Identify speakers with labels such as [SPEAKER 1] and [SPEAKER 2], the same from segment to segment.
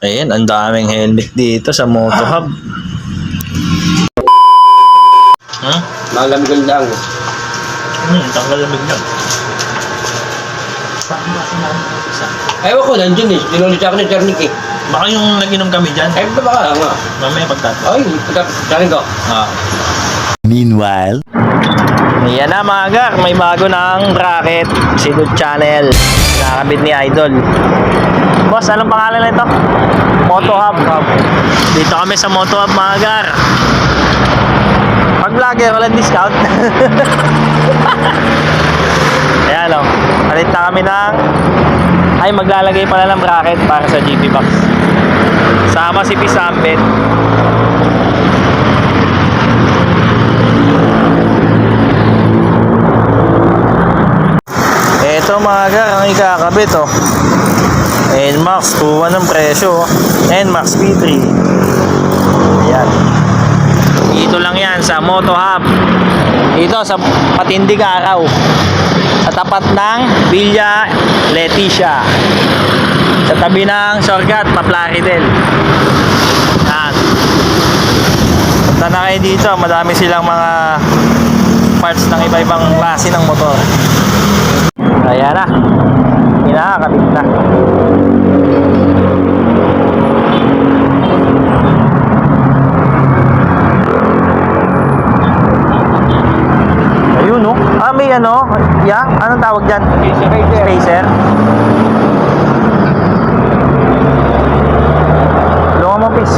[SPEAKER 1] Ayan, ang daming helmet dito sa Moto Hub. Ha?
[SPEAKER 2] Malamigan lang.
[SPEAKER 1] Tanggal lamig lang.
[SPEAKER 2] Ewan ko, nandiyan eh. Sinulit ako ni Ternik eh.
[SPEAKER 1] Baka yung nag-inom kami dyan.
[SPEAKER 2] Ay, baka nga.
[SPEAKER 1] Mamaya pagtatapos.
[SPEAKER 2] Ay, pagkakain ko.
[SPEAKER 1] Meanwhile, yan na mga gar, may bago ng bracket, Sidod Channel, nakakabit ni Idol. Boss, anong pangalan nito? Moto Hub. Dito kami sa Moto Hub mga gar. Pag vlogger, walang discount. Ayan o, palit na kami ng, ay maglalagay pala ng bracket para sa GP box. Sama si Pisambet. Ito mga gar, ang ikakabit oh. NMAX 2.1 ang presyo. NMAX V3. Ayan. Dito lang yan sa Moto Hub. Dito sa Patindig Araw. Sa tapat ng Villa Leticia. Sa tabi ng Sorgat, Paplaridel. Yan. Punta na kayo dito. Madami silang mga parts ng iba-ibang klase ng motor. Ayan na. Kinakabit na. Ayun oh. May ano? Yeah? Anong tawag dyan? Spacer. Lunga mo, please.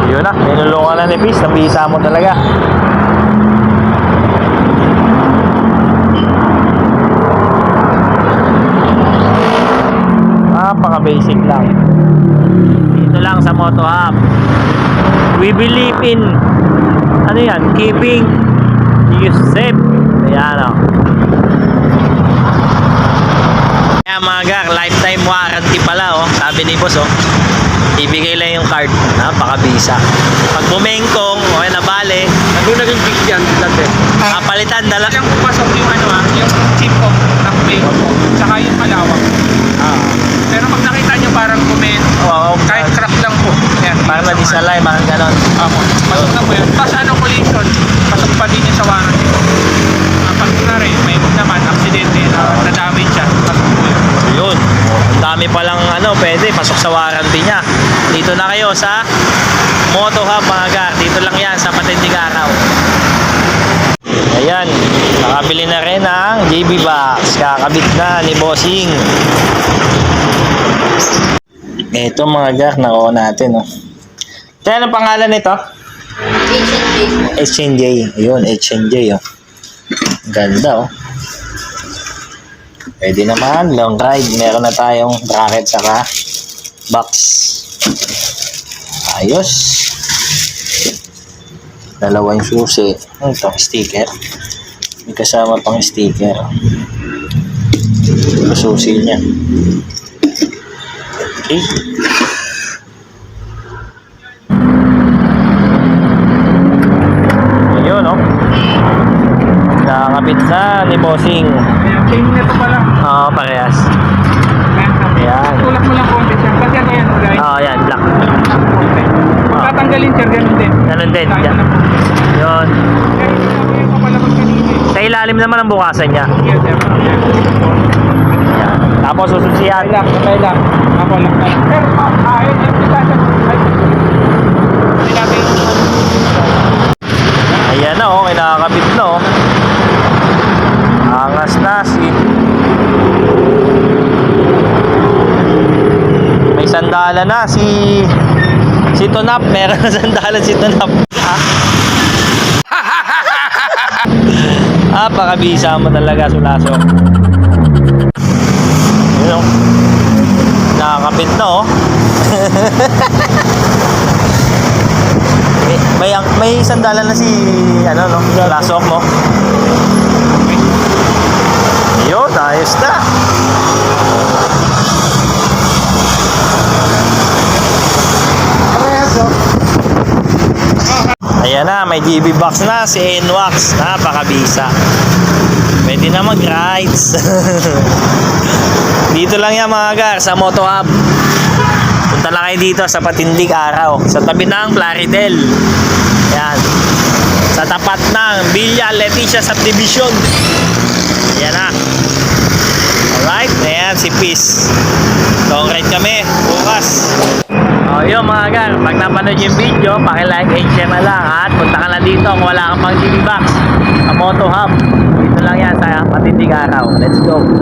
[SPEAKER 1] Yun na. Minulungan na ni Peace. Nabisa mo talaga. Napaka-basic lang. Dito lang sa Moto Hub. We believe in ano yan? Keeping you safe. Ayan o. Kaya mga gar, lifetime warranty pala oh. Sabi ni boss oh. Ibigay lang yung card. Napakabisa. Pag bumengkong o nabali,
[SPEAKER 2] Naguna yung big yan dati.
[SPEAKER 1] kapalitan dala.
[SPEAKER 3] Lang pupasok yung yung chip ko ng plate saka yung malawak. Pero pag nakita nyo parang comment,
[SPEAKER 1] Oo,
[SPEAKER 3] kahit crack lang po. Ayan,
[SPEAKER 1] parang
[SPEAKER 3] dito sa
[SPEAKER 1] nadisalay, parang ganon.
[SPEAKER 3] Apo, pasok na po yun. Tapos anong collision? Pasok pa din yung sa warranty ko. Pag na rin, may naman, aksidente, na-damage siya. Pasok po yun.
[SPEAKER 1] Yun. Ang dami palang ano, pwede pasok sa warranty niya. Dito na kayo sa Moto Hub mga gar. Dito lang yan sa Patindig Araw. Ayan, nakabili na rin ang JB Box. Kakabit na ni Bossing. Ito mga gar, nakuha natin oh. Kaya anong pangalan nito? H&J. Ayun, H&J oh. Ganda oh. Pwede naman, long ride. Meron na tayong bracket saka box. Ayos. Dalawa yung susi. Ito, sticker. May kasama pang sticker. Ito susi niya. Okay. Ayun oh. Nakakabit na ni Bossing.
[SPEAKER 3] Chain na ito pala.
[SPEAKER 1] Oo, parehas. Ayan.
[SPEAKER 3] Tulak mo lang konti siya. Kasi ano yan, guys?
[SPEAKER 1] Oo, yan, black.
[SPEAKER 3] Tatanggalin siya, ganun din.
[SPEAKER 1] Ganun din.
[SPEAKER 3] Tayo
[SPEAKER 1] Yan.
[SPEAKER 3] na po.
[SPEAKER 1] Yun.
[SPEAKER 3] Kaya yung papalabas kanina.
[SPEAKER 1] Sa ilalim naman ang bukasan niya.
[SPEAKER 3] Yes, sir.
[SPEAKER 1] Yan. Tapos sususiyan.
[SPEAKER 3] Patay lang. Ako lang. Pero, ayun, yung pisasa. Hindi natin.
[SPEAKER 1] Ayan na oh, kinakabit na oh. Angas na si... May sandala na si Tunap. Meron na sandalan si Tunap. Pakabisa mo talaga, Sulaso. Yun oh. Nakakabit na oh. may sandalan na si ano no, Lasok mo. Yun, ayos na. Ayan Ayan na, may GB box na si NWAX. Napakabisa. Pwede na mag-rides. Dito lang yan mga gar, sa Moto Hub. Punta lang kayo dito sa Patindig Araw. Sa tabi ng Plaridel. Ayan. Sa tapat ng Villa Leticia Subdivision. Ayan na. Alright, ayan si Peace. Long ride kami bukas. O yun mga gar, pag napanood yung video, paki-like and share na lang. At punta ka na dito kung wala kang pang TV box sa Moto Hub. Dito lang yan sa Patindig Araw. Let's go.